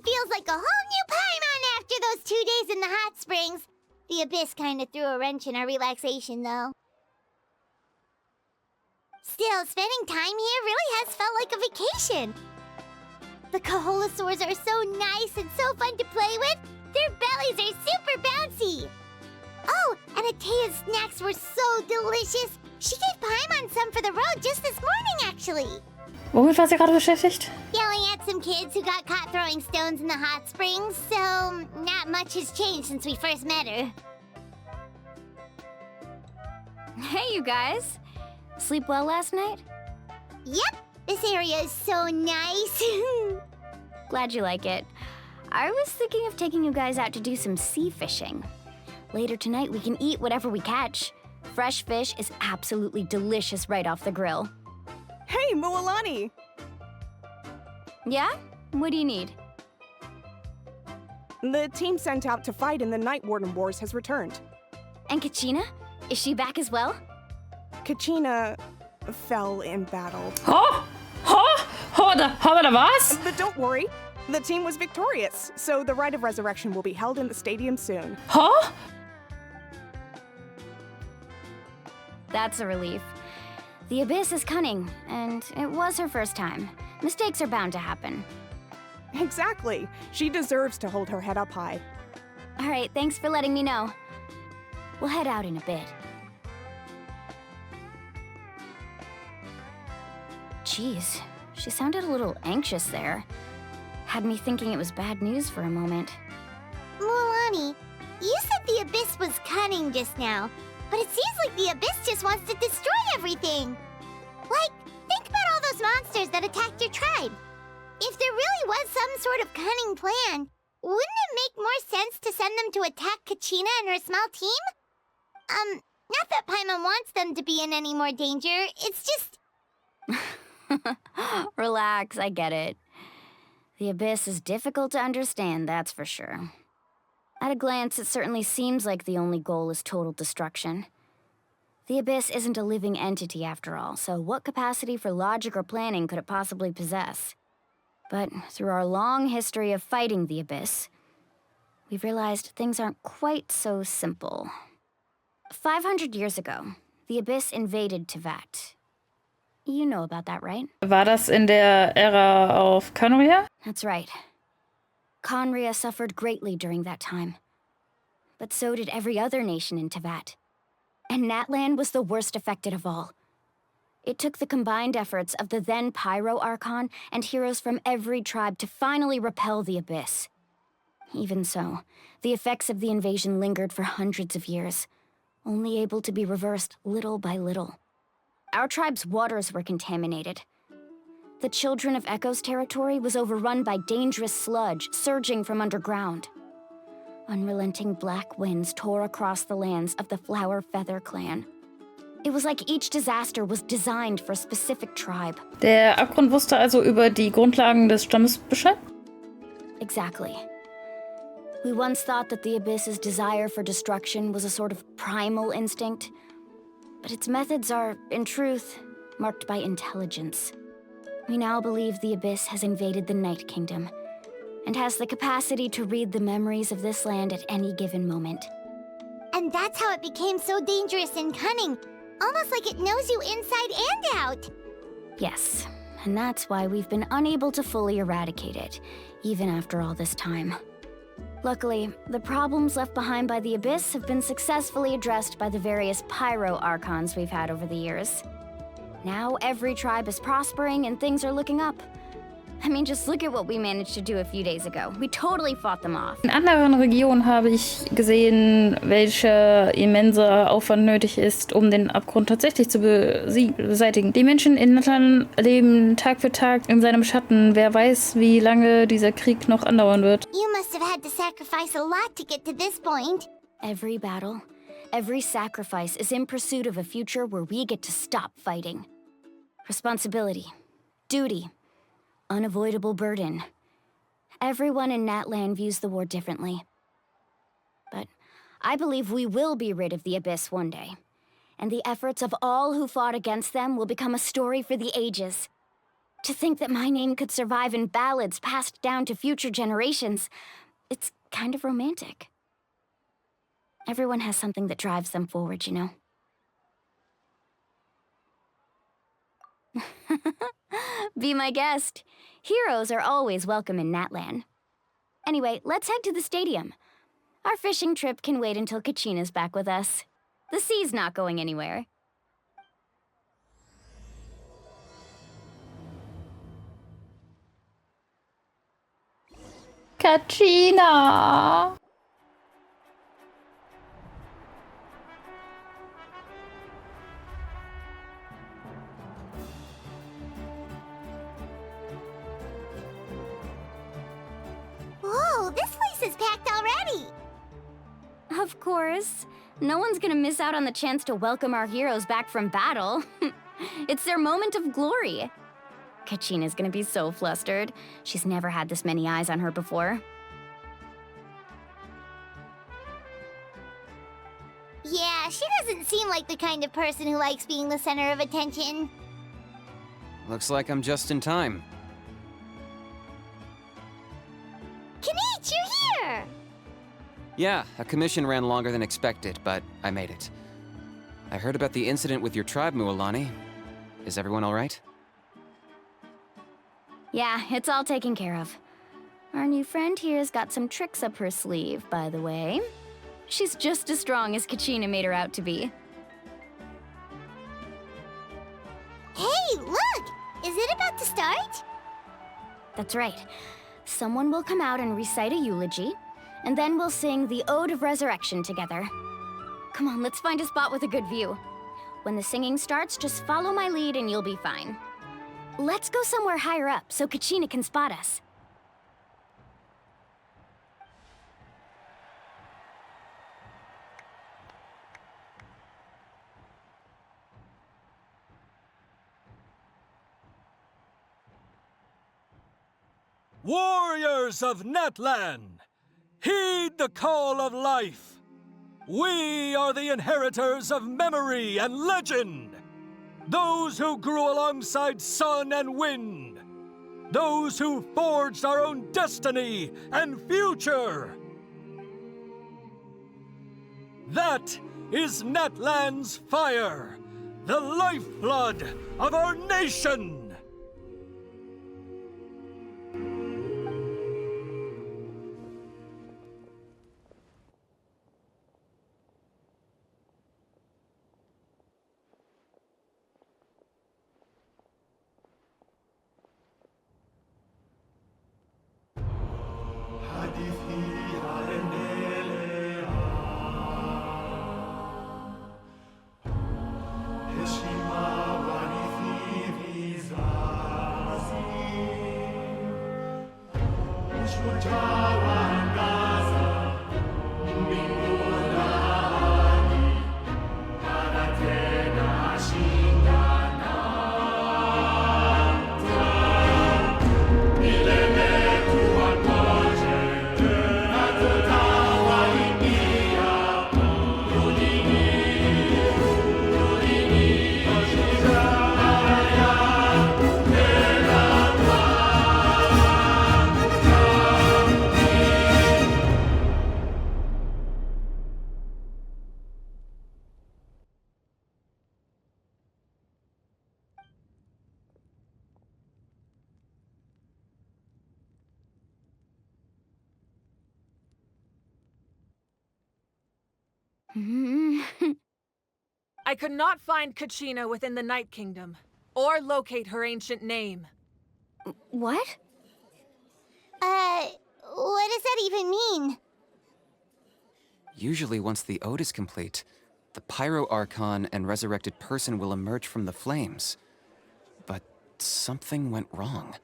feels like a whole new Paimon after those 2 days in the hot springs. The Abyss kinda threw a wrench in our relaxation, though. Still, spending time here really has felt like a vacation. The Kaholosaurs are so nice and so fun to play with. Their bellies are super bouncy. Oh, and Atea's snacks were so delicious. She gave Paimon some for the road just this morning, actually. Womit war sie gerade beschäftigt? Yelling at some kids who got caught throwing stones in the hot springs, so not much has changed since we first met her. Hey, you guys. Sleep well last night? Yep, this area is so nice. Glad you like it. I was thinking of taking you guys out to do some sea fishing. Later tonight, we can eat whatever we catch. Fresh fish is absolutely delicious right off the grill. Hey, Mualani! Yeah? What do you need? The team sent out to fight in the Night Warden Wars has returned. And Kachina? Is she back as well? Kachina fell in battle. Da was? But don't worry, the team was victorious, so the rite of resurrection will be held in the stadium soon. That's a relief. The Abyss is cunning, and it was her first time. Mistakes are bound to happen. Exactly. She deserves to hold her head up high. All right, thanks for letting me know. We'll head out in a bit. Jeez, she sounded a little anxious there. Had me thinking it was bad news for a moment. Mualani, you said the Abyss was cunning just now, but it seems like the Abyss just wants to destroy everything. Like, think about all those monsters that attacked your tribe. If there really was some sort of cunning plan, wouldn't it make more sense to send them to attack Kachina and her small team? Not that Paimon wants them to be in any more danger, it's just... Relax, I get it. The Abyss is difficult to understand, that's for sure. At a glance, it certainly seems like the only goal is total destruction. The Abyss isn't a living entity after all, so what capacity for logic or planning could it possibly possess? But through our long history of fighting the Abyss, we've realized things aren't quite so simple. 500 years ago, the Abyss invaded Teyvat. You know about that, right? War das in der Ära auf Khaenri'ah? That's right. Khaenri'ah suffered greatly during that time. But so did every other nation in Teyvat. And Natlan was the worst affected of all. It took the combined efforts of the then Pyro Archon and heroes from every tribe to finally repel the Abyss. Even so, the effects of the invasion lingered for hundreds of years, only able to be reversed little by little. Our tribe's waters were contaminated. The Children of Echo's territory was overrun by dangerous sludge surging from underground. Unrelenting black winds tore across the lands of the Flower Feather clan. It was like each disaster was designed for a specific tribe. Der Abgrund wusste also über die Grundlagen des Stammes Bescheid? Exactly. We once thought that the Abyss's desire for destruction was a sort of primal instinct, but its methods are, in truth, marked by intelligence. We now believe the Abyss has invaded the Night Kingdom, and has the capacity to read the memories of this land at any given moment. And that's how it became so dangerous and cunning. Almost like it knows you inside and out. Yes, and that's why we've been unable to fully eradicate it, even after all this time. Luckily, the problems left behind by the Abyss have been successfully addressed by the various Pyro Archons we've had over the years. Now every tribe is prospering and things are looking up. I mean, just look at what we managed to do a few days ago. We totally fought them off. In anderen Regionen habe ich gesehen, welcher immenser Aufwand nötig ist, um den Abgrund tatsächlich zu beseitigen. Die Menschen in Natlan leben Tag für Tag in seinem Schatten. Wer weiß, wie lange dieser Krieg noch andauern wird. You must have had to sacrifice a lot to get to this point. Every battle, every sacrifice is in pursuit of a future where we get to stop fighting. Responsibility, duty, unavoidable burden. Everyone in Natlan views the war differently. But I believe we will be rid of the Abyss one day, and the efforts of all who fought against them will become a story for the ages. To think that my name could survive in ballads passed down to future generations, it's kind of romantic. Everyone has something that drives them forward, you know? Be my guest. Heroes are always welcome in Natlan. Anyway, let's head to the stadium. Our fishing trip can wait until Kachina's back with us. The sea's not going anywhere. Kachina! Whoa, this place is packed already! Of course. No one's gonna miss out on the chance to welcome our heroes back from battle. It's their moment of glory. Kachina's gonna be so flustered. She's never had this many eyes on her before. Yeah, she doesn't seem like the kind of person who likes being the center of attention. Looks like I'm just in time. Kanich, you're here! Yeah, a commission ran longer than expected, but I made it. I heard about the incident with your tribe, Mualani. Is everyone all right? Yeah, it's all taken care of. Our new friend here's got some tricks up her sleeve, by the way. She's just as strong as Kachina made her out to be. Hey, look! Is it about to start? That's right. Someone will come out and recite a eulogy, and then we'll sing the Ode of Resurrection together. Come on, let's find a spot with a good view. When the singing starts, just follow my lead and you'll be fine. Let's go somewhere higher up so Kachina can spot us. Warriors of Natlan, heed the call of life. We are the inheritors of memory and legend. Those who grew alongside sun and wind. Those who forged our own destiny and future. That is Natlan's fire, the lifeblood of our nation. I could not find Kachina within the Night Kingdom, or locate her ancient name. What? What does that even mean? Usually once the ode is complete, the Pyro Archon and resurrected person will emerge from the flames. But something went wrong.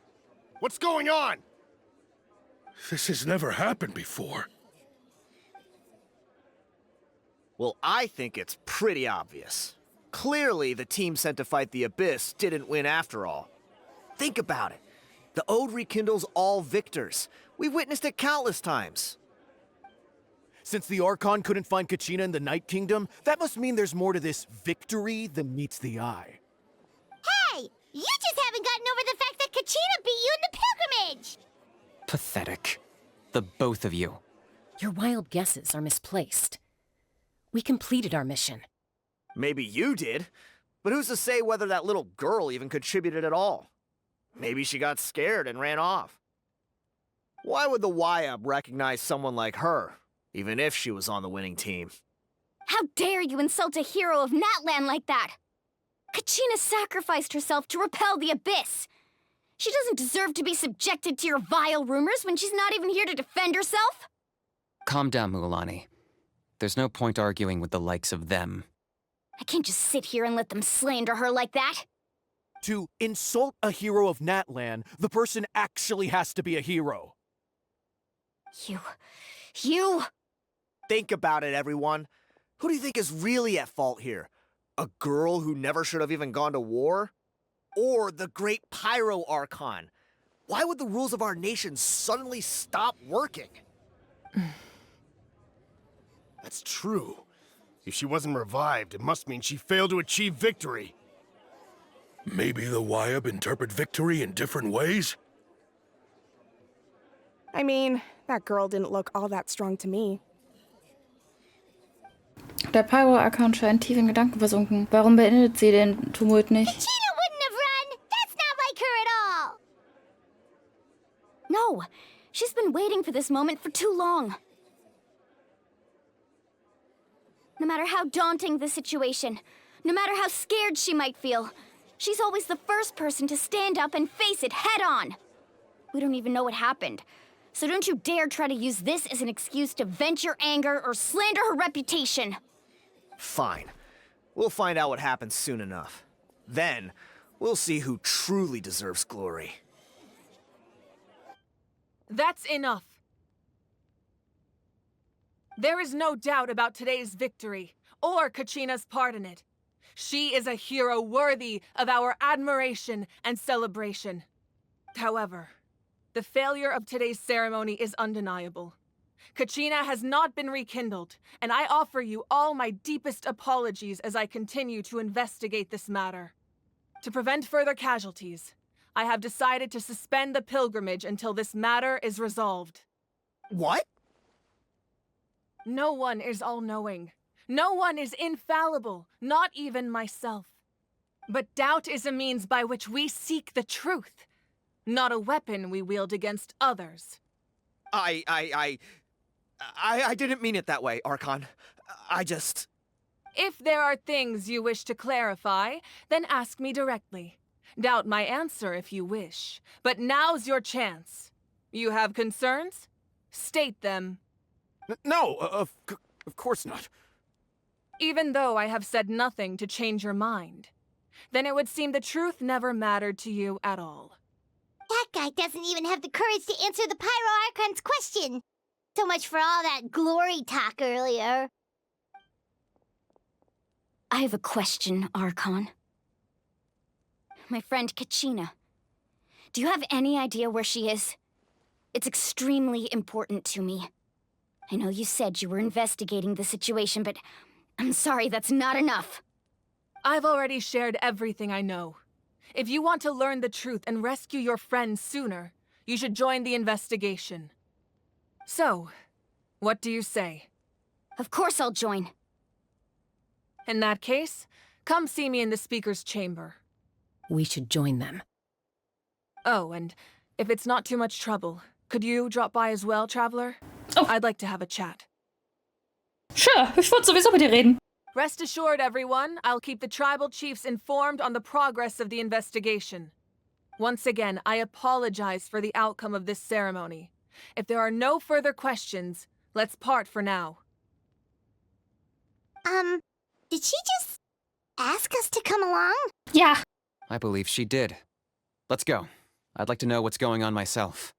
What's going on? This has never happened before. Well, I think it's pretty obvious. Clearly, the team sent to fight the Abyss didn't win after all. Think about it. The Ode rekindles all victors. We've witnessed it countless times. Since the Archon couldn't find Kachina in the Night Kingdom, that must mean there's more to this victory than meets the eye. Hey! You just haven't gotten over the fact that Pathetic. The both of you. Your wild guesses are misplaced. We completed our mission. Maybe you did, but who's to say whether that little girl even contributed at all? Maybe she got scared and ran off. Why would the YUB recognize someone like her, even if she was on the winning team? How dare you insult a hero of Natlan like that? Kachina sacrificed herself to repel the Abyss. She doesn't deserve to be subjected to your vile rumors when she's not even here to defend herself. Calm down, Mualani. There's no point arguing with the likes of them. I can't just sit here and let them slander her like that. To insult a hero of Natlan, the person actually has to be a hero. You... Think about it, everyone. Who do you think is really at fault here? A girl who never should have even gone to war? Or the great Pyro Archon? Why would the rules of our nation suddenly stop working? That's true. If she wasn't revived, it must mean she failed to achieve victory. Maybe the YUB interpret victory in different ways? I mean, that girl didn't look all that strong to me. Der Pyro-Account scheint tief in Gedanken versunken. Warum beendet sie den Tumult nicht? Kachina wouldn't have run! That's not like her at all! No, she's been waiting for this moment for too long. No matter how daunting the situation, no matter how scared she might feel, she's always the first person to stand up and face it head-on. We don't even know what happened, so don't you dare try to use this as an excuse to vent your anger or slander her reputation. Fine. We'll find out what happens soon enough. Then, we'll see who truly deserves glory. That's enough. There is no doubt about today's victory, or Kachina's part in it. She is a hero worthy of our admiration and celebration. However, the failure of today's ceremony is undeniable. Kachina has not been rekindled, and I offer you all my deepest apologies as I continue to investigate this matter. To prevent further casualties, I have decided to suspend the pilgrimage until this matter is resolved. What? No one is all-knowing. No one is infallible, not even myself. But doubt is a means by which we seek the truth, not a weapon we wield against others. I didn't mean it that way, Archon. I just... If there are things you wish to clarify, then ask me directly. Doubt my answer if you wish, but now's your chance. You have concerns? State them. No, of course not. Even though I have said nothing to change your mind, then it would seem the truth never mattered to you at all. That guy doesn't even have the courage to answer the Pyro Archon's question. So much for all that glory talk earlier. I have a question, Archon. My friend Kachina. Do you have any idea where she is? It's extremely important to me. I know you said you were investigating the situation, but I'm sorry, that's not enough. I've already shared everything I know. If you want to learn the truth and rescue your friend sooner, you should join the investigation. So, what do you say? Of course I'll join. In that case, come see me in the speaker's chamber. We should join them. Oh, and if it's not too much trouble, could you drop by as well, Traveler? Oh. I'd like to have a chat. Sure, ich wollte sowieso mit dir reden. Rest assured, everyone, I'll keep the tribal chiefs informed on the progress of the investigation. Once again, I apologize for the outcome of this ceremony. If there are no further questions, let's part for now. Did she just ask us to come along? Ja. I believe she did. Let's go. I'd like to know what's going on myself.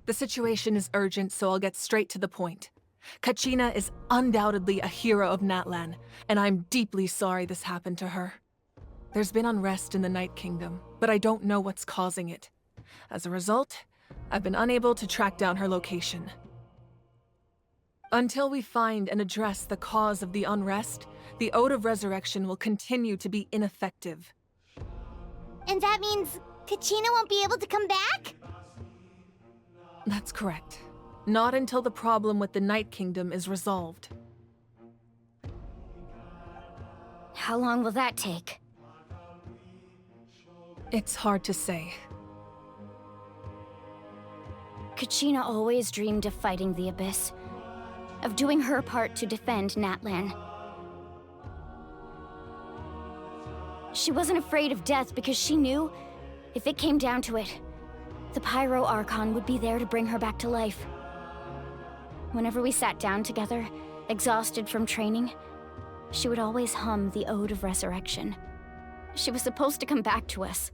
The situation is urgent, so I'll get straight to the point. Kachina is undoubtedly a hero of Natlan, and I'm deeply sorry this happened to her. There's been unrest in the Night Kingdom, but I don't know what's causing it. As a result, I've been unable to track down her location. Until we find and address the cause of the unrest, the Ode of Resurrection will continue to be ineffective. And that means Kachina won't be able to come back? That's correct. Not until the problem with the Night Kingdom is resolved. How long will that take? It's hard to say. Kachina always dreamed of fighting the Abyss, of doing her part to defend Natlan. She wasn't afraid of death because she knew, if it came down to it, the Pyro Archon would be there to bring her back to life. Whenever we sat down together, exhausted from training, she would always hum the Ode of Resurrection. She was supposed to come back to us.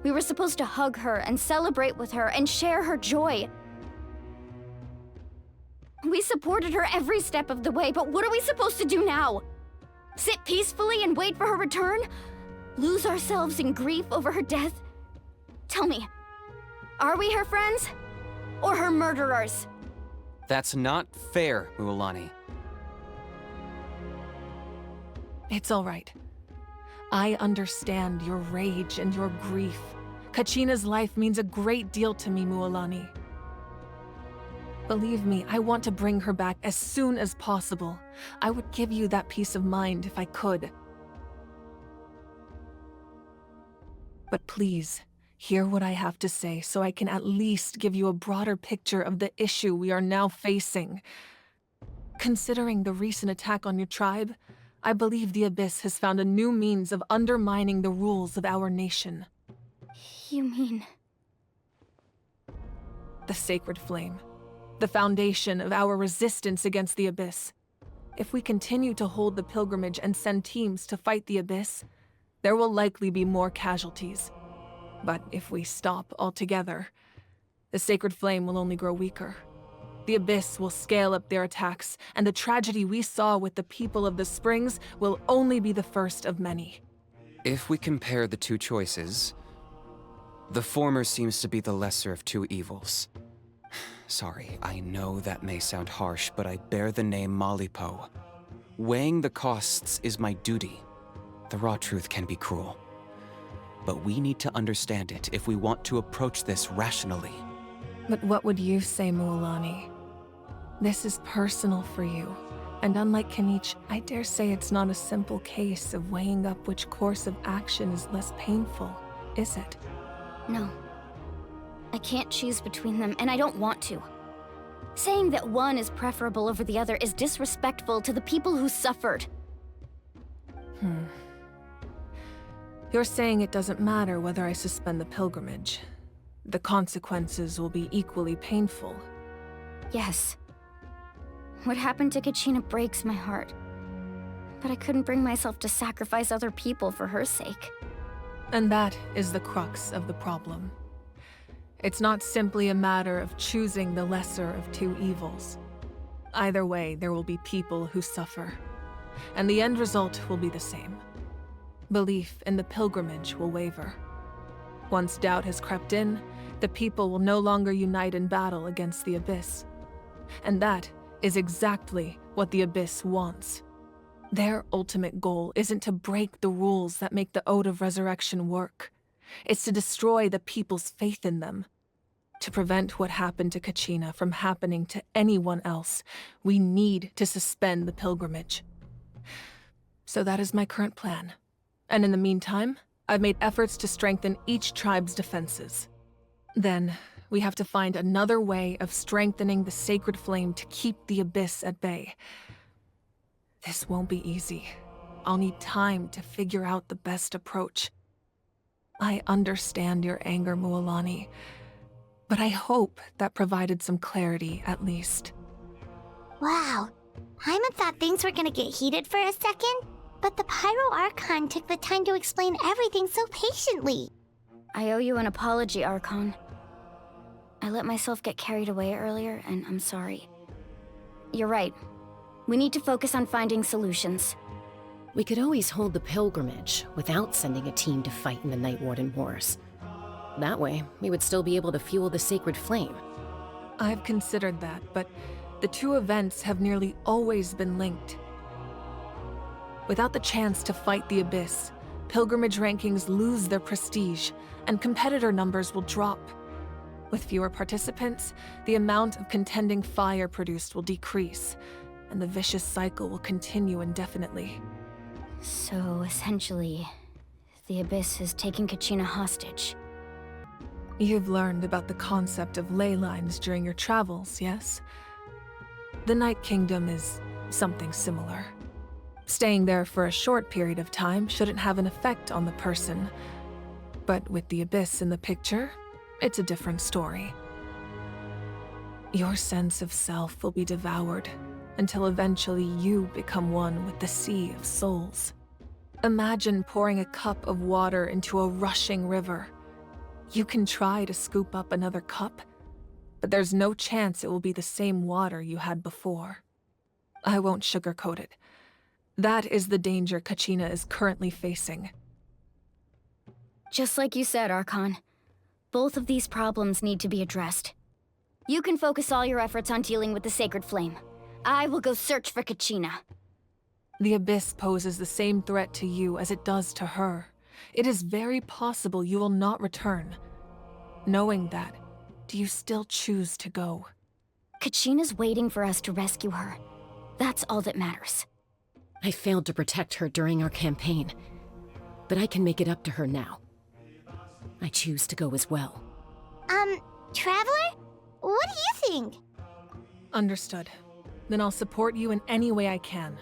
We were supposed to hug her and celebrate with her and share her joy. We supported her every step of the way, but what are we supposed to do now? Sit peacefully and wait for her return? Lose ourselves in grief over her death? Tell me, are we her friends? Or her murderers? That's not fair, Mualani. It's all right. I understand your rage and your grief. Kachina's life means a great deal to me, Mualani. Believe me, I want to bring her back as soon as possible. I would give you that peace of mind if I could. But please, hear what I have to say so I can at least give you a broader picture of the issue we are now facing. Considering the recent attack on your tribe, I believe the Abyss has found a new means of undermining the rules of our nation. You mean... The Sacred Flame. The foundation of our resistance against the Abyss. If we continue to hold the pilgrimage and send teams to fight the Abyss, there will likely be more casualties. But if we stop altogether, the Sacred Flame will only grow weaker. The Abyss will scale up their attacks, and the tragedy we saw with the people of the Springs will only be the first of many. If we compare the two choices, the former seems to be the lesser of two evils. Sorry, I know that may sound harsh, but I bear the name Malipo. Weighing the costs is my duty. The raw truth can be cruel. But we need to understand it if we want to approach this rationally. But what would you say, Mualani? This is personal for you, and unlike Kanich, I dare say it's not a simple case of weighing up which course of action is less painful, is it? No. I can't choose between them, and I don't want to. Saying that one is preferable over the other is disrespectful to the people who suffered. You're saying it doesn't matter whether I suspend the pilgrimage. The consequences will be equally painful. Yes. What happened to Kachina breaks my heart. But I couldn't bring myself to sacrifice other people for her sake. And that is the crux of the problem. It's not simply a matter of choosing the lesser of two evils. Either way, there will be people who suffer. And the end result will be the same. Belief in the pilgrimage will waver. Once doubt has crept in, the people will no longer unite in battle against the Abyss. And that is exactly what the Abyss wants. Their ultimate goal isn't to break the rules that make the Ode of Resurrection work. It's to destroy the people's faith in them. To prevent what happened to Kachina from happening to anyone else, we need to suspend the pilgrimage. So that is my current plan. And in the meantime, I've made efforts to strengthen each tribe's defenses. Then, we have to find another way of strengthening the Sacred Flame to keep the Abyss at bay. This won't be easy. I'll need time to figure out the best approach. I understand your anger, Mualani, but I hope that provided some clarity at least. Wow. Paimon thought things were gonna get heated for a second, but the Pyro Archon took the time to explain everything so patiently. I owe you an apology, Archon. I let myself get carried away earlier, and I'm sorry. You're right. We need to focus on finding solutions. We could always hold the pilgrimage without sending a team to fight in the Night Warden Wars. That way, we would still be able to fuel the sacred flame. I've considered that, but the two events have nearly always been linked. Without the chance to fight the Abyss, pilgrimage rankings lose their prestige, and competitor numbers will drop. With fewer participants, the amount of contending fire produced will decrease, and the vicious cycle will continue indefinitely. So, essentially, the Abyss is taking Kachina hostage. You've learned about the concept of ley lines during your travels, yes? The Night Kingdom is something similar. Staying there for a short period of time shouldn't have an effect on the person. But with the Abyss in the picture, it's a different story. Your sense of self will be devoured until eventually you become one with the sea of souls. Imagine pouring a cup of water into a rushing river. You can try to scoop up another cup, but there's no chance it will be the same water you had before. I won't sugarcoat it. That is the danger Kachina is currently facing. Just like you said, Archon, both of these problems need to be addressed. You can focus all your efforts on dealing with the Sacred Flame. I will go search for Kachina. The Abyss poses the same threat to you as it does to her. It is very possible you will not return. Knowing that, do you still choose to go? Kachina's waiting for us to rescue her. That's all that matters. I failed to protect her during our campaign, but I can make it up to her now. I choose to go as well. Traveler? What do you think? Understood. Then I'll support you in any way I can.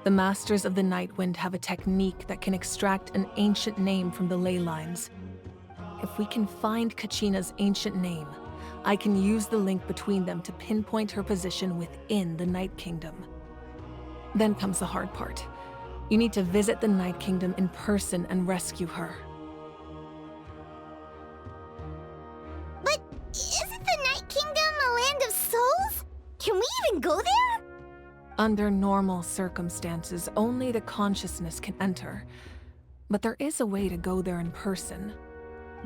The Masters of the Nightwind have a technique that can extract an ancient name from the ley lines. If we can find Kachina's ancient name, I can use the link between them to pinpoint her position within the Night Kingdom. Then comes the hard part. You need to visit the Night Kingdom in person and rescue her. But isn't the Night Kingdom a land of souls? Can we even go there? Under normal circumstances, only the consciousness can enter. But there is a way to go there in person.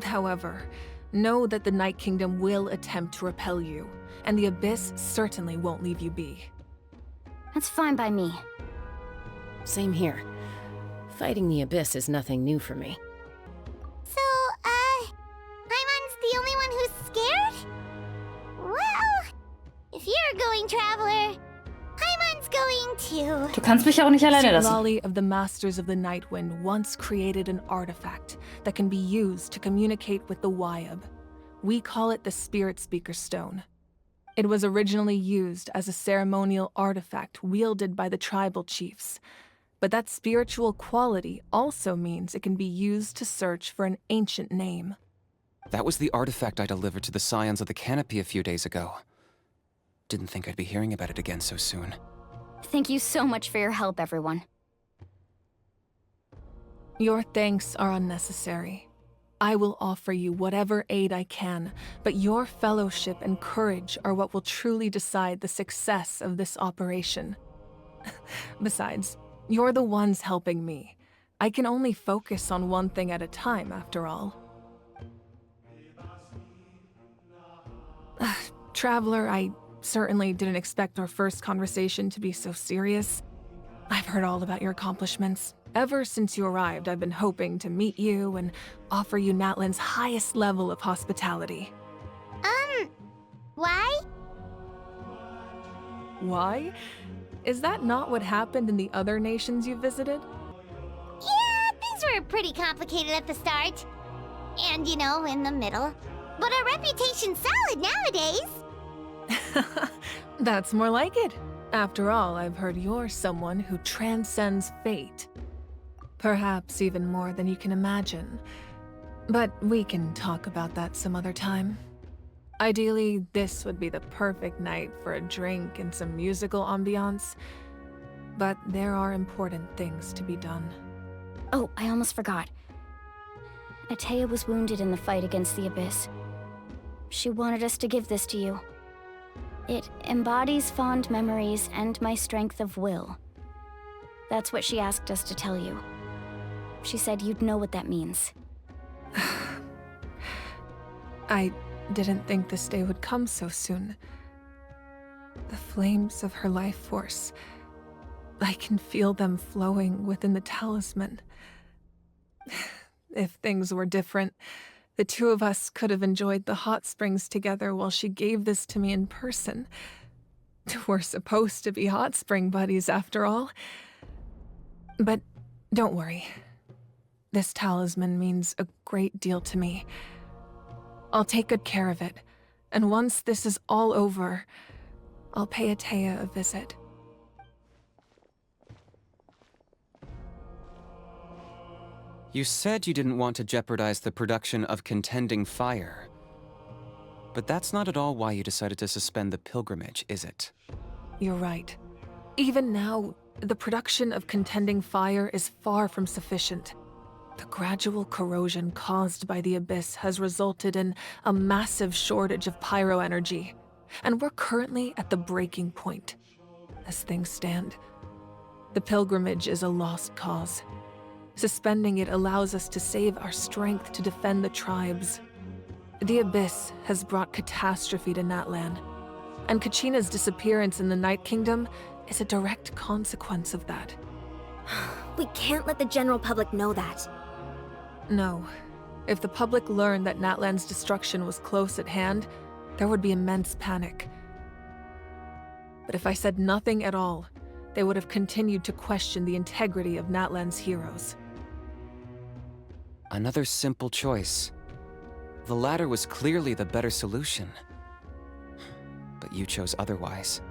However, know that the Night Kingdom will attempt to repel you, and the Abyss certainly won't leave you be. That's fine by me. Same here. Fighting the Abyss is nothing new for me. So, Paimon's the only one who's scared? Well, if you're going, Traveler, Paimon's going too. Du kannst mich auch nicht alleine lassen. Lolly of the Masters of the Nightwind once created an artifact that can be used to communicate with the Wyab. We call it the Spirit Speaker Stone. It was originally used as a ceremonial artifact wielded by the tribal chiefs, but that spiritual quality also means it can be used to search for an ancient name. That was the artifact I delivered to the Scions of the Canopy a few days ago. Didn't think I'd be hearing about it again so soon. Thank you so much for your help, everyone. Your thanks are unnecessary. I will offer you whatever aid I can, but your fellowship and courage are what will truly decide the success of this operation. Besides, you're the ones helping me. I can only focus on one thing at a time, after all. Traveler, I certainly didn't expect our first conversation to be so serious. I've heard all about your accomplishments. Ever since you arrived, I've been hoping to meet you and offer you Natlan's highest level of hospitality. Why? Why? Is that not what happened in the other nations you visited? Yeah, things were pretty complicated at the start. And, in the middle. But our reputation's solid nowadays. That's more like it. After all, I've heard you're someone who transcends fate. Perhaps even more than you can imagine. But we can talk about that some other time. Ideally, this would be the perfect night for a drink and some musical ambiance. But there are important things to be done. Oh, I almost forgot. Atea was wounded in the fight against the Abyss. She wanted us to give this to you. It embodies fond memories and my strength of will. That's what she asked us to tell you. She said you'd know what that means. I didn't think this day would come so soon. The flames of her life force. I can feel them flowing within the talisman. If things were different, the two of us could have enjoyed the hot springs together while she gave this to me in person. We're supposed to be hot spring buddies after all. But don't worry. This talisman means a great deal to me. I'll take good care of it, and once this is all over, I'll pay Atea a visit. You said you didn't want to jeopardize the production of Contending Fire. But that's not at all why you decided to suspend the pilgrimage, is it? You're right. Even now, the production of Contending Fire is far from sufficient. The gradual corrosion caused by the Abyss has resulted in a massive shortage of pyro energy, and we're currently at the breaking point. As things stand, the pilgrimage is a lost cause. Suspending it allows us to save our strength to defend the tribes. The Abyss has brought catastrophe to Natlan, and Kachina's disappearance in the Night Kingdom is a direct consequence of that. We can't let the general public know that. No. If the public learned that Natlan's destruction was close at hand, there would be immense panic. But if I said nothing at all, they would have continued to question the integrity of Natlan's heroes. Another simple choice. The latter was clearly the better solution. But you chose otherwise.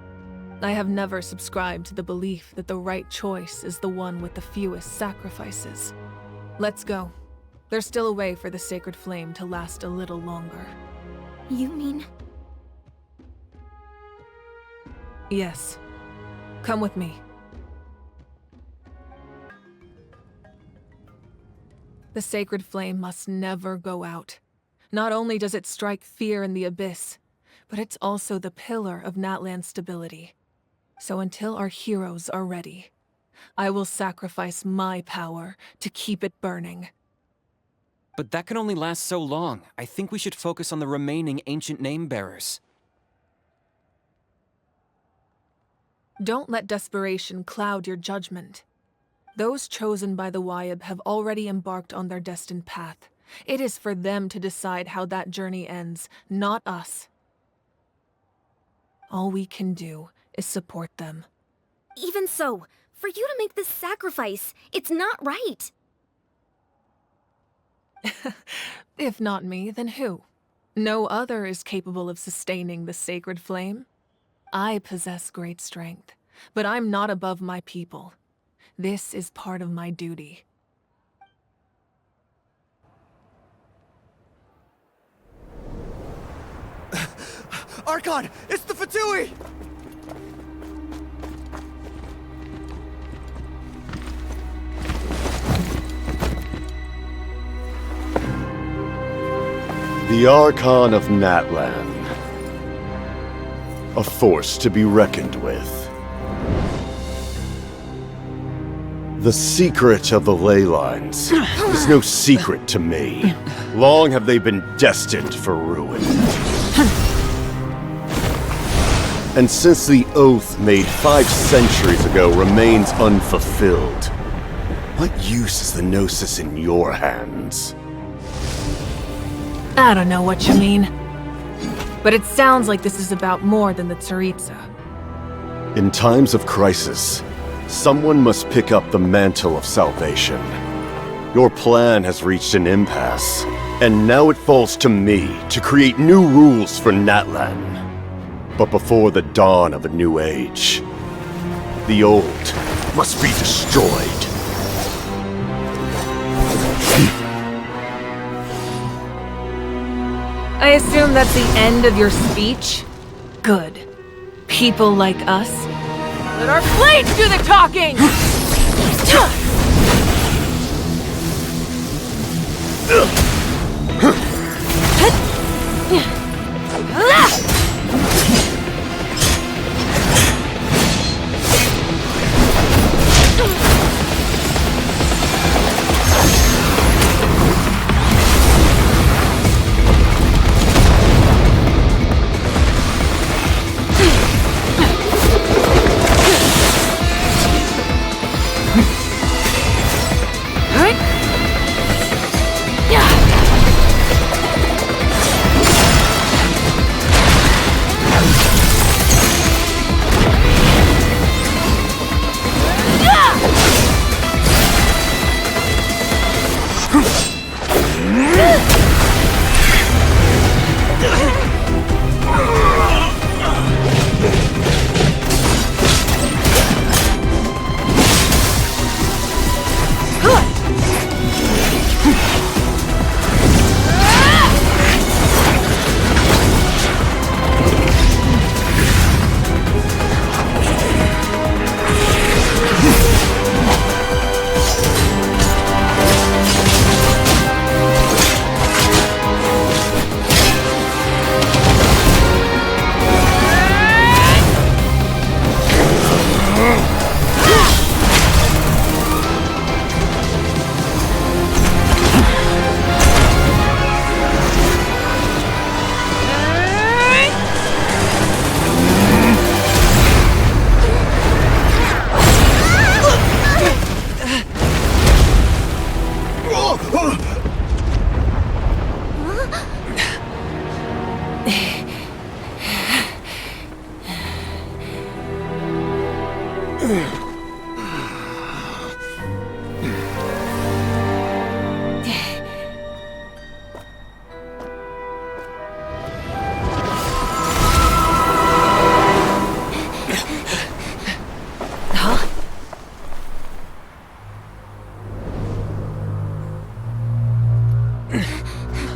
I have never subscribed to the belief that the right choice is the one with the fewest sacrifices. Let's go. There's still a way for the sacred flame to last a little longer. You mean? Yes. Come with me. The sacred flame must never go out. Not only does it strike fear in the Abyss, but it's also the pillar of Natlan's stability. So until our heroes are ready, I will sacrifice my power to keep it burning. But that can only last so long. I think we should focus on the remaining ancient name-bearers. Don't let desperation cloud your judgment. Those chosen by the Wayab have already embarked on their destined path. It is for them to decide how that journey ends, not us. All we can do is support them. Even so, for you to make this sacrifice, it's not right. If not me, then who? No other is capable of sustaining the sacred flame. I possess great strength, but I'm not above my people. This is part of my duty. Archon! It's the Fatui! The Archon of Natlan. A force to be reckoned with. The secret of the ley lines is no secret to me. Long have they been destined for ruin. And since the oath made 5 centuries ago remains unfulfilled, what use is the Gnosis in your hands? I don't know what you mean. But it sounds like this is about more than the Tsaritsa. In times of crisis, someone must pick up the mantle of salvation. Your plan has reached an impasse, and now it falls to me to create new rules for Natlan. But before the dawn of a new age, the old must be destroyed. I assume that's the end of your speech? Good. People like us. Let our blades do the talking!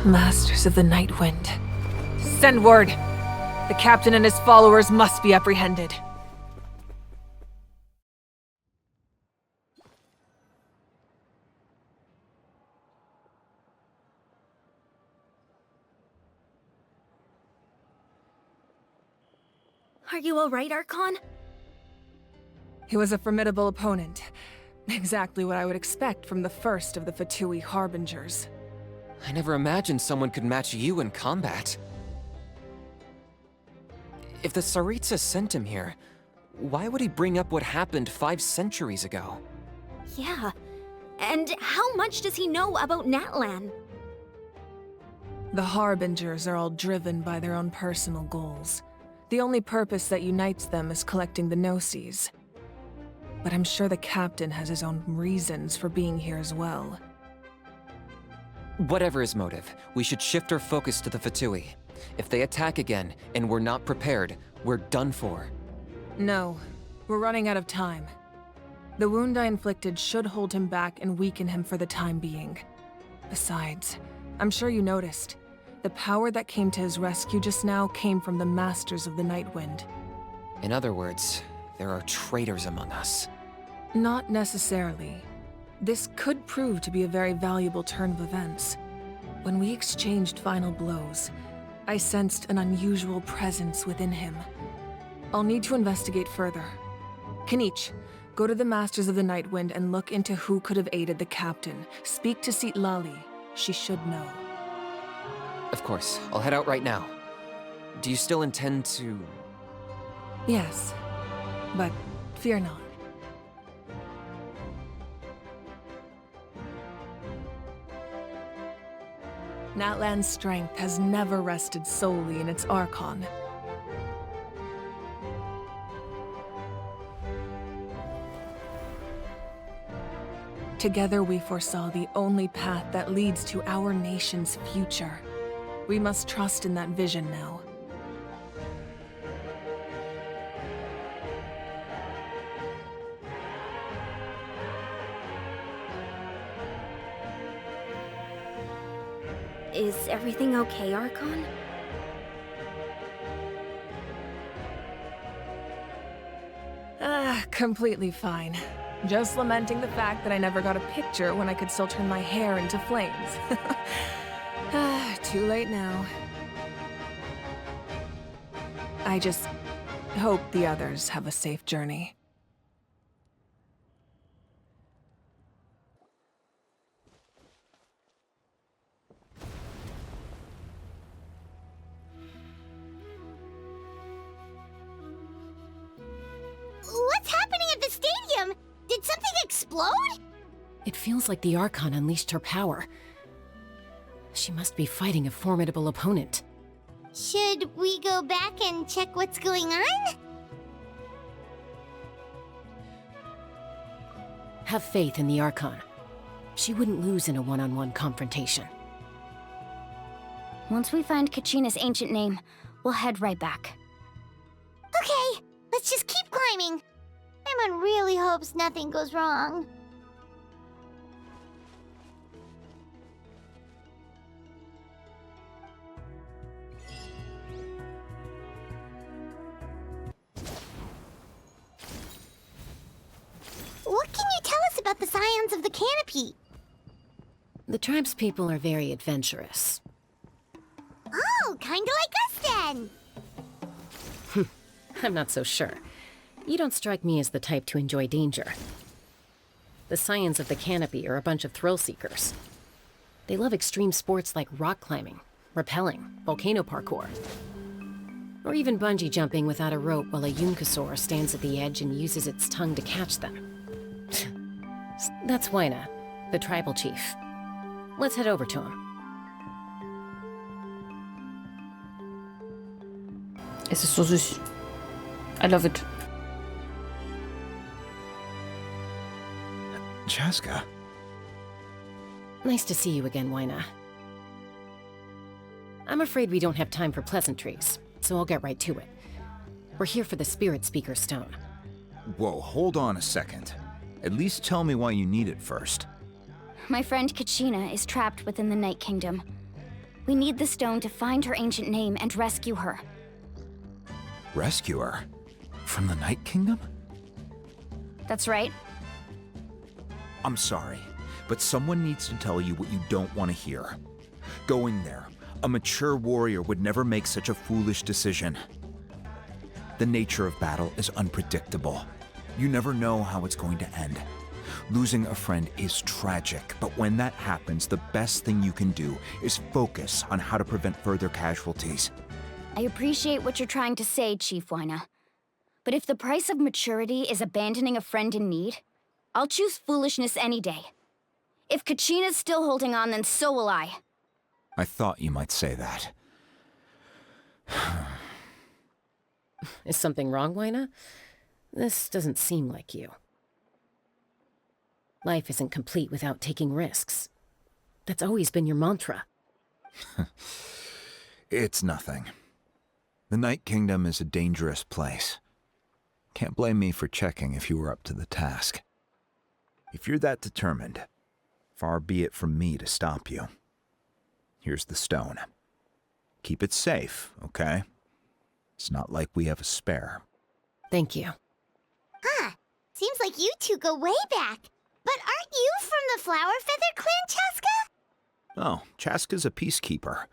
Masters of the Night Wind. Send word! The captain and his followers must be apprehended. Are you alright, Archon? He was a formidable opponent. Exactly what I would expect from the first of the Fatui Harbingers. I never imagined someone could match you in combat. If the Tsaritsa sent him here, why would he bring up what happened 5 centuries ago? Yeah. And how much does he know about Natlan? The Harbingers are all driven by their own personal goals. The only purpose that unites them is collecting the Gnosis. But I'm sure the captain has his own reasons for being here as well. Whatever his motive, we should shift our focus to the Fatui. If they attack again, and we're not prepared, we're done for. No, we're running out of time. The wound I inflicted should hold him back and weaken him for the time being. Besides, I'm sure you noticed, the power that came to his rescue just now came from the Masters of the Night Wind. In other words, there are traitors among us. Not necessarily. This could prove to be a very valuable turn of events. When we exchanged final blows, I sensed an unusual presence within him. I'll need to investigate further. Kanich, go to the Masters of the Night Wind and look into who could have aided the captain. Speak to Sitlali. She should know. Of course, I'll head out right now. Do you still intend to... Yes, but fear not. Natlan's strength has never rested solely in its Archon. Together we foresaw the only path that leads to our nation's future. We must trust in that vision now. Is everything okay, Archon? Completely fine. Just lamenting the fact that I never got a picture when I could still turn my hair into flames. Too late now. I just hope the others have a safe journey. What's happening at the stadium? Did something explode? It feels like the Archon unleashed her power. She must be fighting a formidable opponent. Should we go back and check what's going on? Have faith in the Archon. She wouldn't lose in a one-on-one confrontation. Once we find Kachina's ancient name, we'll head right back. Okay, let's just keep climbing. Emma really hopes nothing goes wrong. What can you tell us about the scions of the canopy? The tribe's people are very adventurous. Oh, kinda like us then. I'm not so sure. You don't strike me as the type to enjoy danger. The scions of the canopy are a bunch of thrill-seekers. They love extreme sports like rock climbing, rappelling, volcano parkour, or even bungee jumping without a rope while a Yunkasaur stands at the edge and uses its tongue to catch them. That's Waina, the tribal chief. Let's head over to him. Es ist so süß. I love it. Chaska. Nice to see you again, Waina. I'm afraid we don't have time for pleasantries, so I'll get right to it. We're here for the Spirit Speaker Stone. Whoa, hold on a second. At least tell me why you need it first. My friend Kachina is trapped within the Night Kingdom. We need the stone to find her ancient name and rescue her. Rescue her? From the Night Kingdom? That's right. I'm sorry, but someone needs to tell you what you don't want to hear. Going there, a mature warrior would never make such a foolish decision. The nature of battle is unpredictable. You never know how it's going to end. Losing a friend is tragic, but when that happens, the best thing you can do is focus on how to prevent further casualties. I appreciate what you're trying to say, Chief Wyna. But if the price of maturity is abandoning a friend in need, I'll choose foolishness any day. If Kachina's still holding on, then so will I. I thought you might say that. Is something wrong, Wyna? This doesn't seem like you. Life isn't complete without taking risks. That's always been your mantra. It's nothing. The Night Kingdom is a dangerous place. Can't blame me for checking if you were up to the task. If you're that determined, far be it from me to stop you. Here's the stone. Keep it safe, okay? It's not like we have a spare. Thank you. Huh. Seems like you two go way back. But aren't you from the Flower Feather Clan, Chaska? Oh, Chaska's a peacekeeper,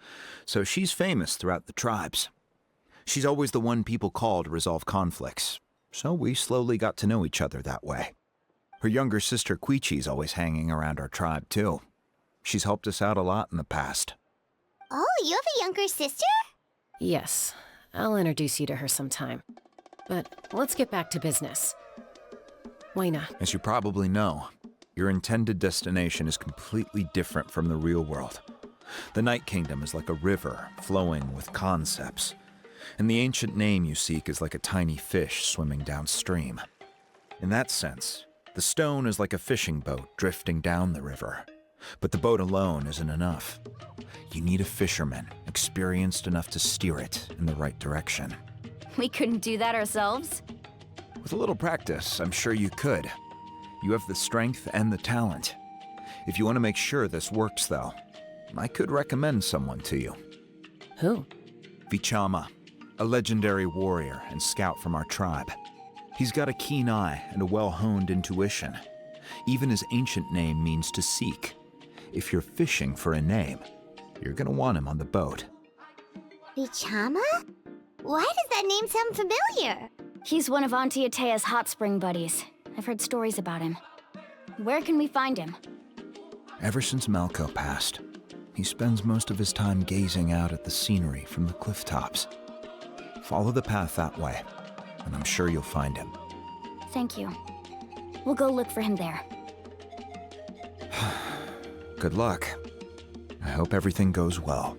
so she's famous throughout the tribes. She's always the one people call to resolve conflicts, so we slowly got to know each other that way. Her younger sister Quichi's always hanging around our tribe, too. She's helped us out a lot in the past. Oh, you have a younger sister? Yes, I'll introduce you to her sometime. But let's get back to business. Wyna. As you probably know, your intended destination is completely different from the real world. The Night Kingdom is like a river flowing with concepts, and the ancient name you seek is like a tiny fish swimming downstream. In that sense, the stone is like a fishing boat drifting down the river. But the boat alone isn't enough. You need a fisherman experienced enough to steer it in the right direction. We couldn't do that ourselves? With a little practice, I'm sure you could. You have the strength and the talent. If you want to make sure this works, though, I could recommend someone to you. Who? Vichama, a legendary warrior and scout from our tribe. He's got a keen eye and a well-honed intuition. Even his ancient name means to seek. If you're fishing for a name, you're gonna want him on the boat. Vichama? Why does that name sound familiar? He's one of Auntie Atea's hot spring buddies. I've heard stories about him. Where can we find him? Ever since Malco passed, he spends most of his time gazing out at the scenery from the cliff tops. Follow the path that way, and I'm sure you'll find him. Thank you. We'll go look for him there. Good luck. I hope everything goes well.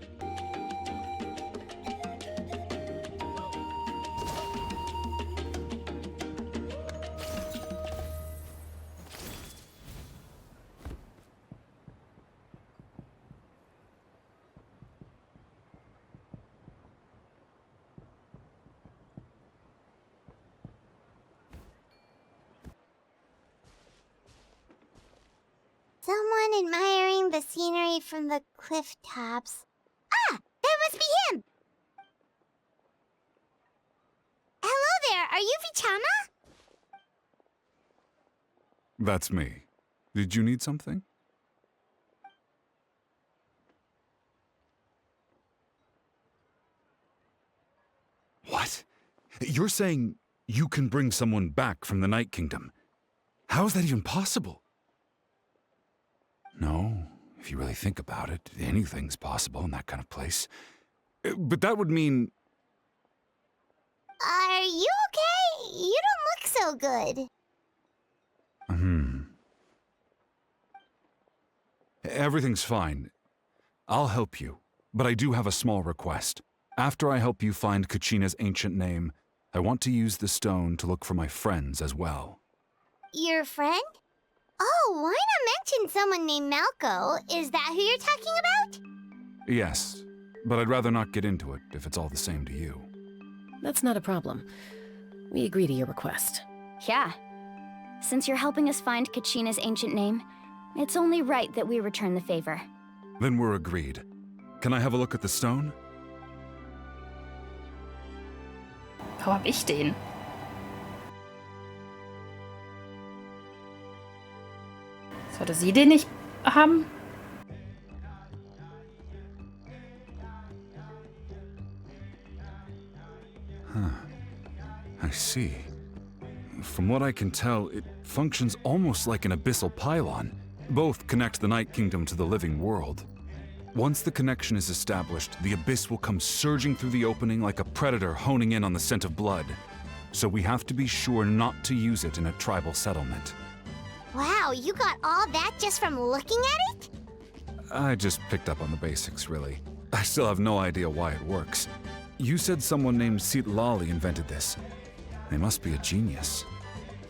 Someone admiring the scenery from the cliff tops. Ah! That must be him! Hello there, are you Vichama? That's me. Did you need something? What? You're saying you can bring someone back from the Night Kingdom? How is that even possible? No, if you really think about it, anything's possible in that kind of place. But that would mean... Are you okay? You don't look so good. Everything's fine. I'll help you, but I do have a small request. After I help you find Kachina's ancient name, I want to use the stone to look for my friends as well. Your friend? Oh, why not mention someone named Malco? Is that who you're talking about? Yes, but I'd rather not get into it if it's all the same to you. That's not a problem. We agree to your request. Yeah. Since you're helping us find Kachina's ancient name, It's only right that we return the favor. Then we're agreed. Can I have a look at the stone? Wo hab ich den? Sollte sie den nicht haben? I see. From what I can tell, it functions almost like an abyssal pylon. Both connect the Night Kingdom to the living world. Once the connection is established, the abyss will come surging through the opening like a predator honing in on the scent of blood. So we have to be sure not to use it in a tribal settlement. Wow, you got all that just from looking at it? I just picked up on the basics, really. I still have no idea why it works. You said someone named Lali invented this. They must be a genius.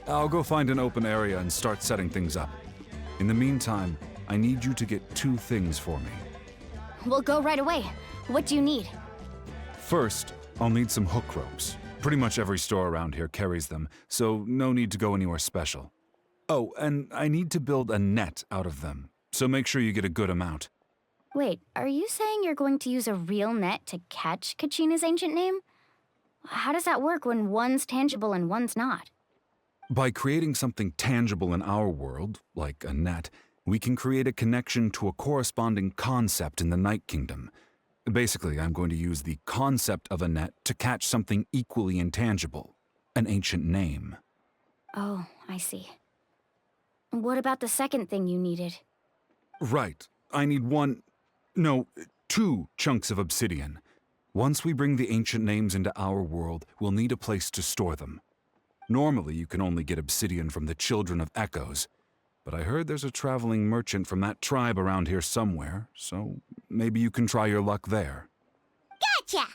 I'll go find an open area and start setting things up. In the meantime, I need you to get 2 things for me. We'll go right away. What do you need? First, I'll need some hook ropes. Pretty much every store around here carries them, so no need to go anywhere special. Oh, and I need to build a net out of them, so make sure you get a good amount. Wait, are you saying you're going to use a real net to catch Kachina's ancient name? How does that work when one's tangible and one's not? By creating something tangible in our world, like a net, we can create a connection to a corresponding concept in the Night Kingdom. Basically, I'm going to use the concept of a net to catch something equally intangible, an ancient name. Oh, I see. What about the second thing you needed? Right. I need 2 chunks of obsidian. Once we bring the ancient names into our world, we'll need a place to store them. Normally, you can only get obsidian from the Children of Echoes, but I heard there's a traveling merchant from that tribe around here somewhere, so maybe you can try your luck there. Gotcha!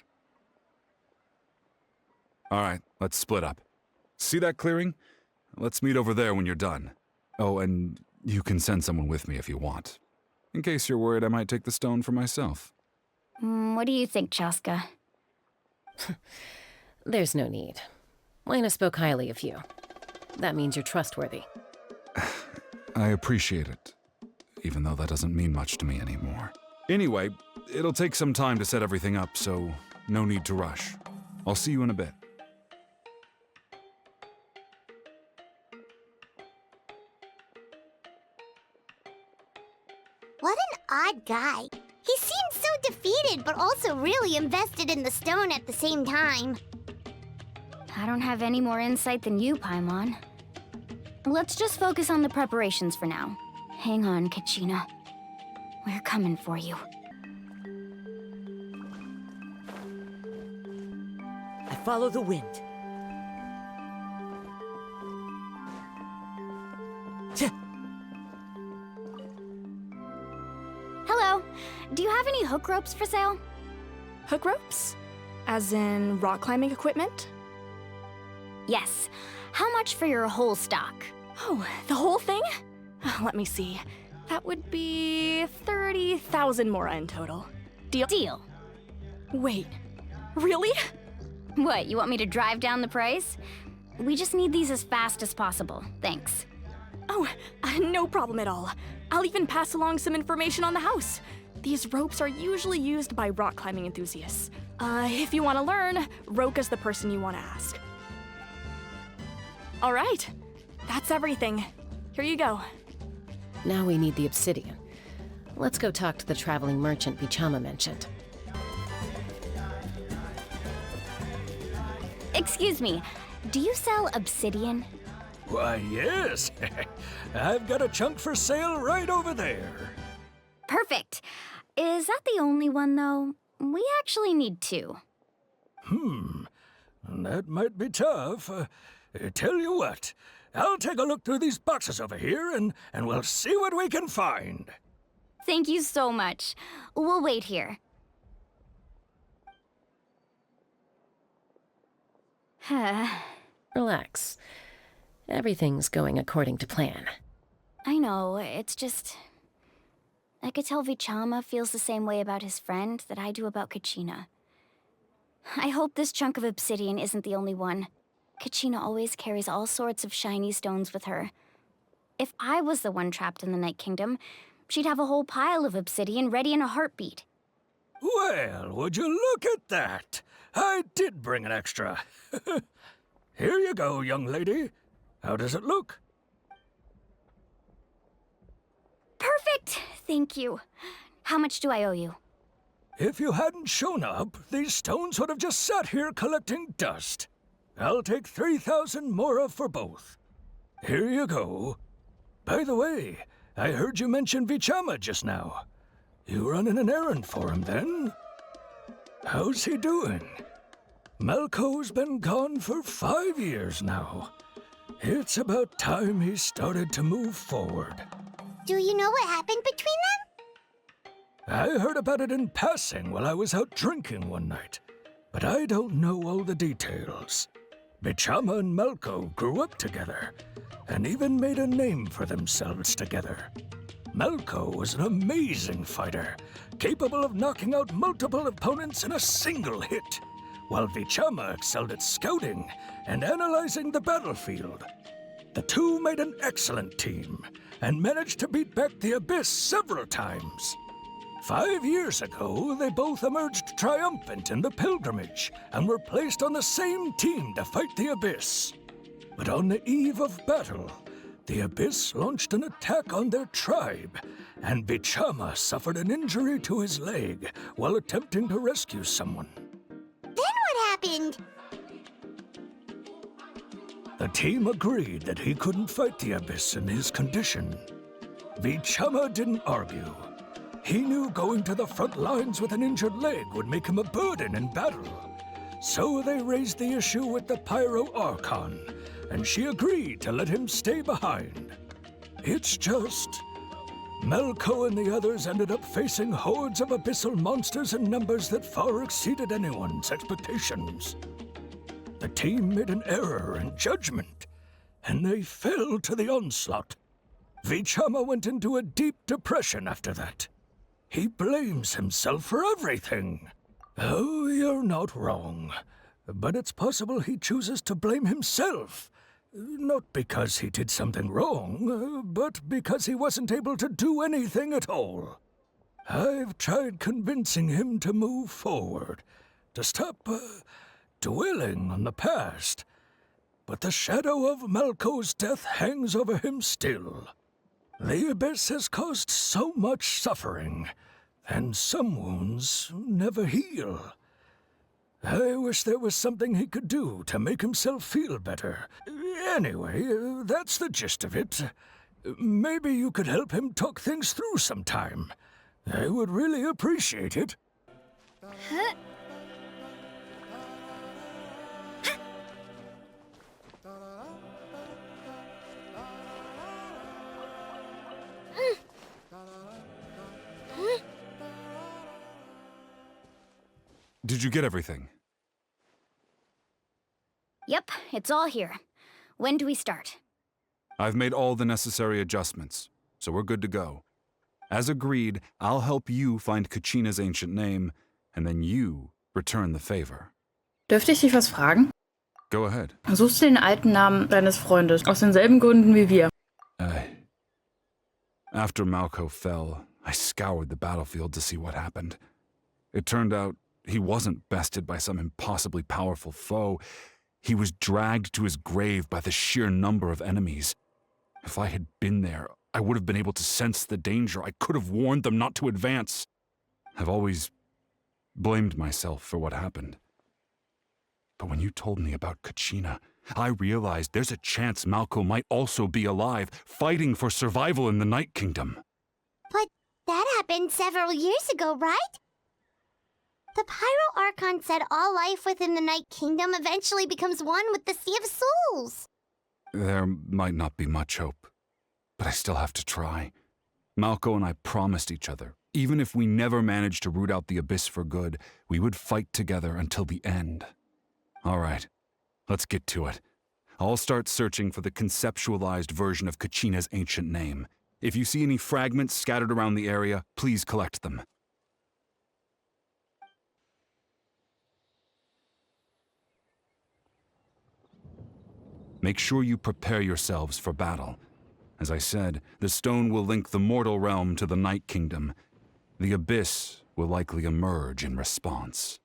All right, let's split up. See that clearing? Let's meet over there when you're done. Oh, and you can send someone with me if you want. In case you're worried I might take the stone for myself. What do you think, Chaska? There's no need. Lena spoke highly of you. That means you're trustworthy. I appreciate it, even though that doesn't mean much to me anymore. Anyway, it'll take some time to set everything up, so no need to rush. I'll see you in a bit. What an odd guy. He seems so defeated, but also really invested in the stone at the same time. I don't have any more insight than you, Paimon. Let's just focus on the preparations for now. Hang on, Kachina. We're coming for you. I follow the wind. Hello. Do you have any hook ropes for sale? Hook ropes? As in rock climbing equipment? Yes. How much for your whole stock? Oh, the whole thing? Let me see. That would be 30,000 mora in total. Deal? Deal. Wait, really? What, you want me to drive down the price? We just need these as fast as possible. Thanks. Oh, no problem at all. I'll even pass along some information on the house. These ropes are usually used by rock climbing enthusiasts. If you want to learn, Roka's the person you want to ask. All right, that's everything. Here you go. Now we need the obsidian. Let's go talk to the traveling merchant Bichama mentioned. Excuse me, do you sell obsidian? Why, yes. I've got a chunk for sale right over there. Perfect. Is that the only one, though? We actually need 2. That might be tough. Tell you what, I'll take a look through these boxes over here and we'll see what we can find. Thank you so much. We'll wait here. Relax. Everything's going according to plan. I know, it's just... I could tell Vichama feels the same way about his friend that I do about Kachina. I hope this chunk of obsidian isn't the only one. Kachina always carries all sorts of shiny stones with her. If I was the one trapped in the Night Kingdom, she'd have a whole pile of obsidian ready in a heartbeat. Well, would you look at that? I did bring an extra. Here you go, young lady. How does it look? Perfect! Thank you. How much do I owe you? If you hadn't shown up, these stones would have just sat here collecting dust. I'll take 3,000 mora for both. Here you go. By the way, I heard you mention Vichama just now. You running an errand for him, then? How's he doing? Malco's been gone for 5 years now. It's about time he started to move forward. Do you know what happened between them? I heard about it in passing while I was out drinking one night, but I don't know all the details. Vichama and Malco grew up together, and even made a name for themselves together. Malco was an amazing fighter, capable of knocking out multiple opponents in a single hit, while Vichama excelled at scouting and analyzing the battlefield. The two made an excellent team, and managed to beat back the Abyss several times. 5 years ago, they both emerged triumphant in the pilgrimage, and were placed on the same team to fight the Abyss. But on the eve of battle, the Abyss launched an attack on their tribe, and Vichama suffered an injury to his leg while attempting to rescue someone. Then what happened? The team agreed that he couldn't fight the Abyss in his condition. Vichama didn't argue. He knew going to the front lines with an injured leg would make him a burden in battle. So they raised the issue with the Pyro Archon, and she agreed to let him stay behind. It's just... Malco and the others ended up facing hordes of abyssal monsters in numbers that far exceeded anyone's expectations. The team made an error in judgment, and they fell to the onslaught. Vichama went into a deep depression after that. He blames himself for everything. Oh, you're not wrong. But it's possible he chooses to blame himself. Not because he did something wrong, but because he wasn't able to do anything at all. I've tried convincing him to move forward, to stop dwelling on the past. But the shadow of Malco's death hangs over him still. The Abyss has caused so much suffering, and some wounds never heal. I wish there was something he could do to make himself feel better. Anyway, that's the gist of it. Maybe you could help him talk things through sometime. I would really appreciate it. Did you get everything? Yep, it's all here. When do we start? I've made all the necessary adjustments, so we're good to go. As agreed, I'll help you find Kachina's ancient name, and then you return the favor. Dürfte ich dich was fragen? Go ahead. Suchst du den alten Namen deines Freundes aus denselben Gründen wie wir? After Malco fell, I scoured the battlefield to see what happened. It turned out he wasn't bested by some impossibly powerful foe. He was dragged to his grave by the sheer number of enemies. If I had been there, I would have been able to sense the danger. I could have warned them not to advance. I've always blamed myself for what happened. But when you told me about Kachina, I realized there's a chance Malco might also be alive, fighting for survival in the Night Kingdom. But that happened several years ago, right? The Pyro Archon said all life within the Night Kingdom eventually becomes one with the Sea of Souls. There might not be much hope, but I still have to try. Malco and I promised each other, even if we never managed to root out the Abyss for good, we would fight together until the end. All right, let's get to it. I'll start searching for the conceptualized version of Kachina's ancient name. If you see any fragments scattered around the area, please collect them. Make sure you prepare yourselves for battle. As I said, the stone will link the mortal realm to the Night Kingdom. The abyss will likely emerge in response.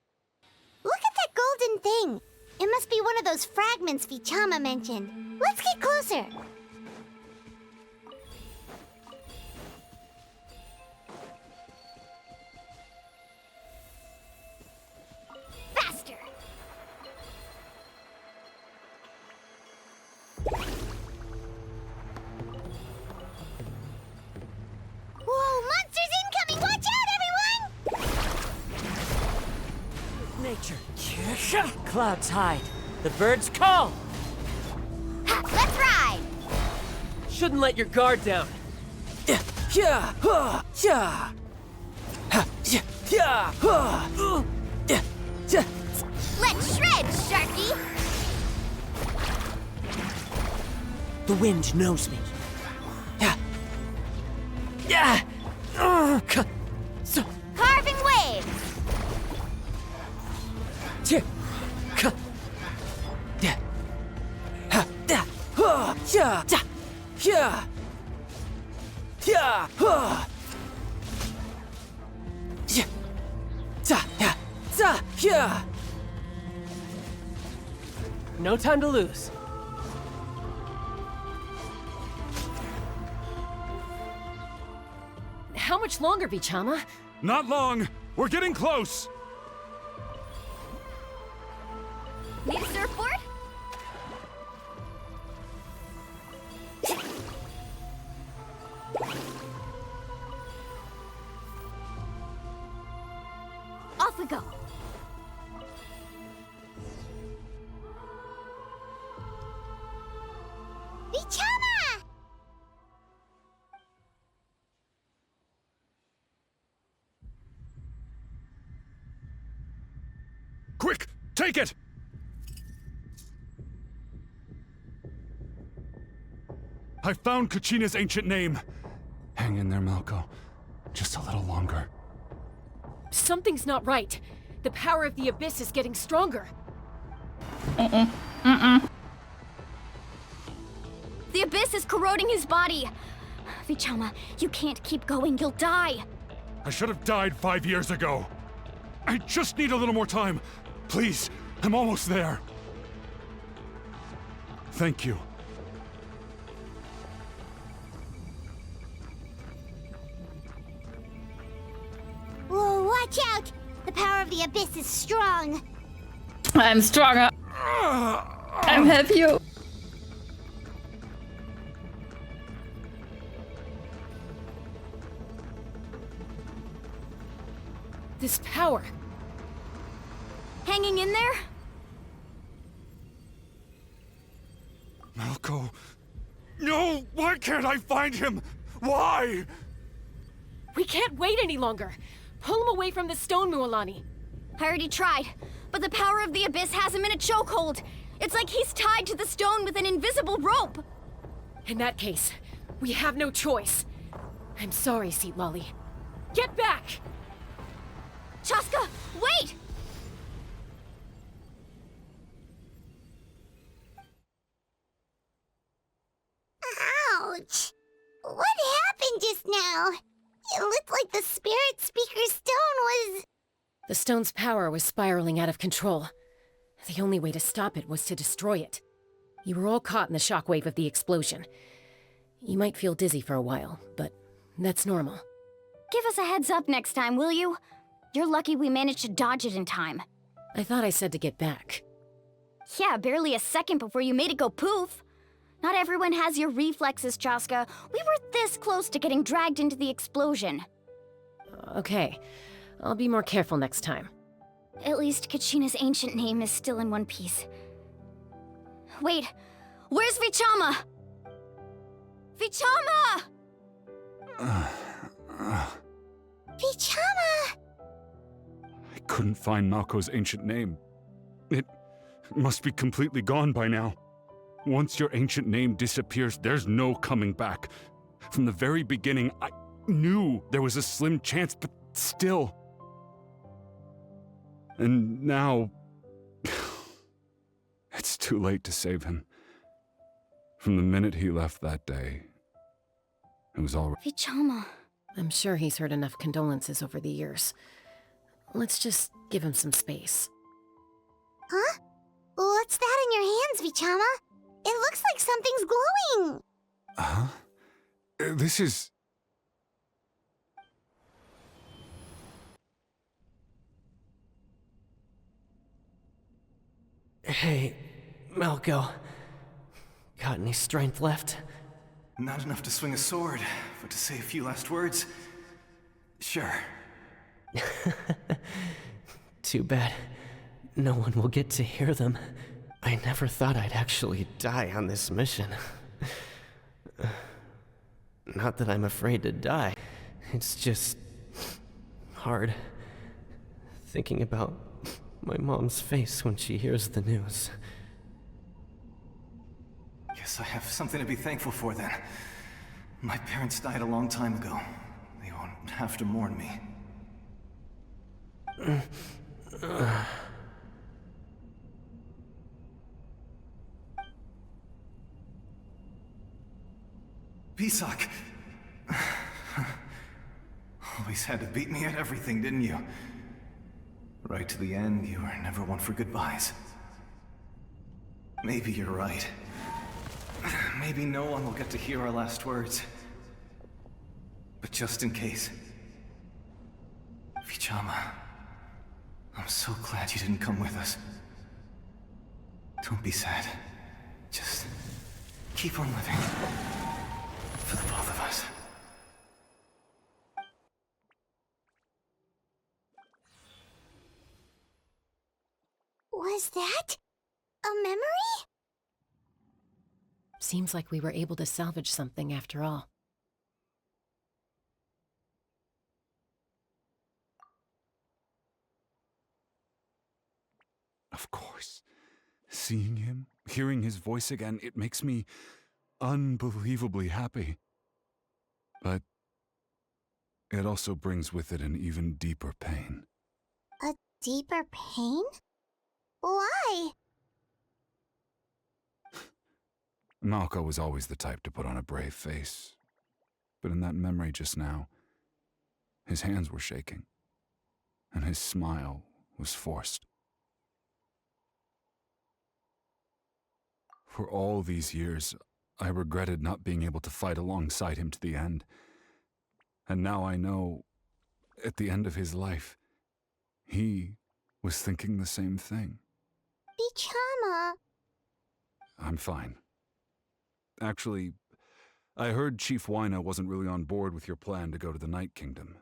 Look at that golden thing. It must be one of those fragments Vichama mentioned. Let's get closer. Faster. Whoa, monsters incoming! Watch out, everyone! Nature. Clouds hide. The birds call. Ha, let's ride! Shouldn't let your guard down. Let's shred, Sharky! The wind knows me. Carving waves! No time to lose. How much longer, Vichama? Not long! We're getting close! Need a surfboard? Off we go. Vichama! Quick! Take it! I found Kachina's ancient name. Hang in there, Malco. Just a little longer. Something's not right. The power of the abyss is getting stronger. The abyss is corroding his body. Vichama, you can't keep going. You'll die. I should have died 5 years ago. I just need a little more time. Please, I'm almost there. Thank you. Whoa, watch out! The power of the abyss is strong. I'm stronger. I'm help you. This power. Hanging in there? Malco. No! Why can't I find him? Why? We can't wait any longer. Pull him away from the stone, Mualani. I already tried, but the power of the abyss has him in a chokehold. It's like he's tied to the stone with an invisible rope. In that case, we have no choice. I'm sorry, Seat Lolly. Get back! Chaska, wait! Ouch! What happened just now? It looked like the Spirit Speaker's stone was... The stone's power was spiraling out of control. The only way to stop it was to destroy it. You were all caught in the shockwave of the explosion. You might feel dizzy for a while, but that's normal. Give us a heads up next time, will you? You're lucky we managed to dodge it in time. I thought I said to get back. Yeah, barely a second before you made it go poof. Not everyone has your reflexes, Chaska. We were this close to getting dragged into the explosion. Okay, I'll be more careful next time. At least Kachina's ancient name is still in one piece. Wait, where's Vichama? Vichama! Vichama! I couldn't find Malco's ancient name. It must be completely gone by now. Once your ancient name disappears, there's no coming back. From the very beginning, I knew there was a slim chance, but still. And now... it's too late to save him. From the minute he left that day, who's already... Vichama. I'm sure he's heard enough condolences over the years. Let's just give him some space. Huh? What's that in your hands, Vichama? It looks like something's glowing! Huh? This is... Hey, Malco. Got any strength left? Not enough to swing a sword, but to say a few last words? Sure. Too bad. No one will get to hear them. I never thought I'd actually die on this mission. Not that I'm afraid to die. It's just... hard. Thinking about my mom's face when she hears the news. Guess I have something to be thankful for then. My parents died a long time ago. They won't have to mourn me. Pisak! Always had to beat me at everything, didn't you? Right to the end, you were never one for goodbyes. Maybe you're right. Maybe no one will get to hear our last words. But just in case... Vichama, I'm so glad you didn't come with us. Don't be sad. Just keep on living. For the both of us. Was that a memory? Seems like we were able to salvage something after all. Of course. Seeing him, hearing his voice again, it makes me unbelievably happy. But it also brings with it an even deeper pain. A deeper pain? Why? Malco was always the type to put on a brave face. But in that memory just now, his hands were shaking, and his smile was forced. For all these years, I regretted not being able to fight alongside him to the end. And now I know, at the end of his life, he was thinking the same thing. Vichama. I'm fine. Actually, I heard Chief Wina wasn't really on board with your plan to go to the Night Kingdom.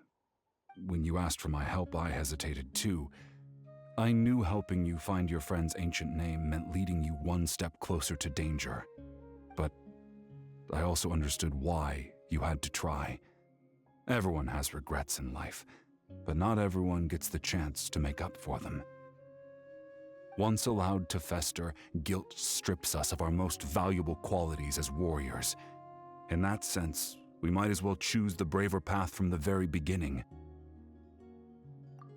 When you asked for my help, I hesitated too. I knew helping you find your friend's ancient name meant leading you one step closer to danger. But I also understood why you had to try. Everyone has regrets in life, but not everyone gets the chance to make up for them. Once allowed to fester, guilt strips us of our most valuable qualities as warriors. In that sense, we might as well choose the braver path from the very beginning.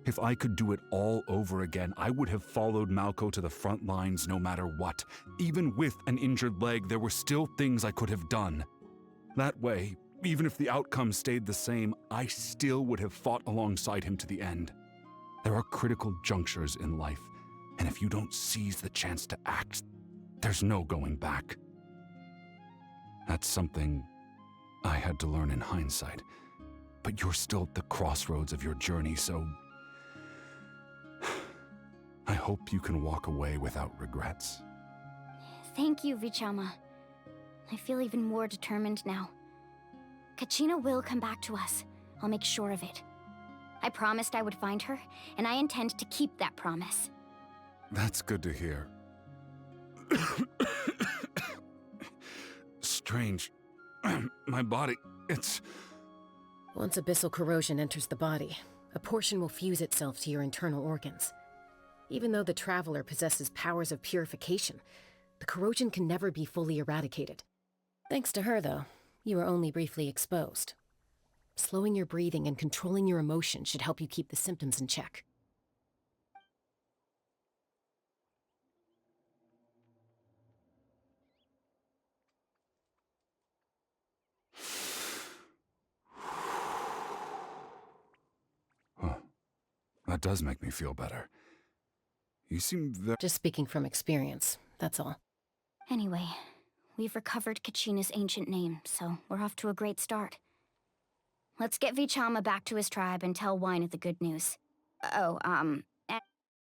If I could do it all over again, I would have followed Malco to the front lines no matter what. Even with an injured leg, there were still things I could have done. That way, even if the outcome stayed the same, I still would have fought alongside him to the end. There are critical junctures in life, and if you don't seize the chance to act, there's no going back. That's something I had to learn in hindsight, but you're still at the crossroads of your journey, so I hope you can walk away without regrets. Thank you, Vichama. I feel even more determined now. Kachina will come back to us. I'll make sure of it. I promised I would find her, and I intend to keep that promise. That's good to hear. Strange. My body, it's... Once abyssal corrosion enters the body, a portion will fuse itself to your internal organs. Even though the Traveler possesses powers of purification, the corrosion can never be fully eradicated. Thanks to her, though, you are only briefly exposed. Slowing your breathing and controlling your emotions should help you keep the symptoms in check. That does make me feel better. You seem very... Just speaking from experience, that's all. Anyway, we've recovered Kachina's ancient name, so we're off to a great start. Let's get Vichama back to his tribe and tell Wyneth the good news. Oh,